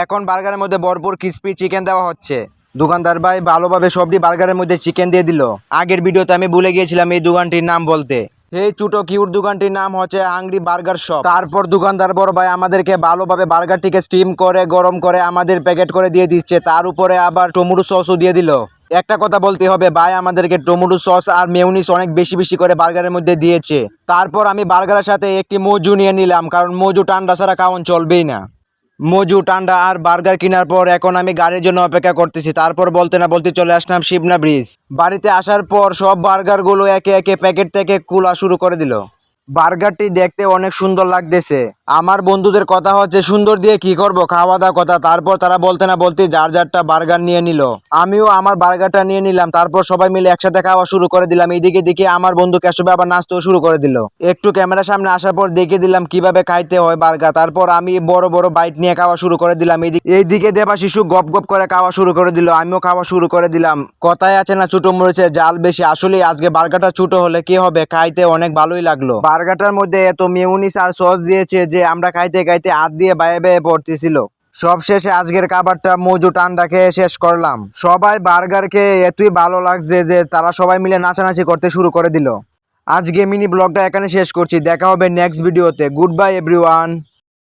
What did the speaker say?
এখন বার্গারের মধ্যে ভরপুর ক্রিস্পি চিকেন দেওয়া হচ্ছে। দোকানদার ভাই ভালোভাবে সবটি বার্গারের মধ্যে চিকেন দিয়ে দিল। আগের ভিডিওতে আমি ভুলে গিয়েছিলাম এই দোকানটির নাম বলতে। এই ছোট কিউট দোকানটির নাম হচ্ছে হাংরি বার্গার শপ। তারপর দোকানদার বড় ভাই আমাদেরকে ভালোভাবে বার্গারটিকে স্টিম করে গরম করে আমাদের প্যাকেট করে দিয়ে দিচ্ছে। তার উপরে আবার টমেটো সসও দিয়ে দিল। একটা কথা বলতে হবে, ভাই আমাদেরকে টমেটো সস আর মেয়োনিজ অনেক বেশি বেশি করে বার্গারের মধ্যে দিয়েছে। তারপর আমি বার্গারের সাথে একটি মজু নিয়ে নিলাম, কারণ মজু ঠান্ডা ছাড়া খাওয়ান চলবেই না। মজু ঠান্ডা আর বার্গার কেনার পর এখন আমি গাড়ির জন্য অপেক্ষা করতেছি। তারপর বলতে না বলতে চলে আসলাম শিবনা ব্রিজ। বাড়িতে আসার পর সব বার্গারগুলো একে একে প্যাকেট থেকে খোলা শুরু করে দিল। বার্গারটি দেখতে অনেক সুন্দর লাগতেছে। আমার বন্ধুদের কথা হচ্ছে সুন্দর দিয়ে কি করব, খাওয়া দাওয়া কথা। তারপর তারা বলতে না বলতে যার যারটা বার্গার নিয়ে নিল। আমিও আমার বার্গারটা নিয়ে নিলাম। তারপর সবাই মিলে একসাথে খাওয়া শুরু করে দিলাম। এইদিকে দেখে আমার বন্ধু কেশবে আবার নাচতেও শুরু করে দিল। একটু ক্যামেরার সামনে আসার পর দেখিয়ে দিলাম কিভাবে খাইতে হয় বার্গার। তারপর আমি বড় বড় বাইট নিয়ে খাওয়া শুরু করে দিলাম। এইদিকে দেবা শিশু গপ গপ করে খাওয়া শুরু করে দিল, আমিও খাওয়া শুরু করে দিলাম। কথায় আছে না, ছোট মরিচে জাল বেশি। আসলে আজকে বার্গারটা ছোট হলে কি হবে, খাইতে অনেক ভালোই লাগলো। বার্গারটার মধ্যে এত মেয়োনিজ আর সস দিয়েছে যে আমরা খাইতে খাইতে হাত দিয়ে বায়ে বায়ে পড়তেছিল। সব শেষে আজকের খাবারটা মজু ঠান্ডা খেয়ে শেষ করলাম। সবাই বার্গার খেয়ে এতই ভালো লাগছে যে তারা সবাই মিলে নাচানাচি করতে শুরু করে দিল। আজকে মিনি ব্লগটা এখানে শেষ করছি। দেখা হবে নেক্সট ভিডিওতে। Good bye everyone.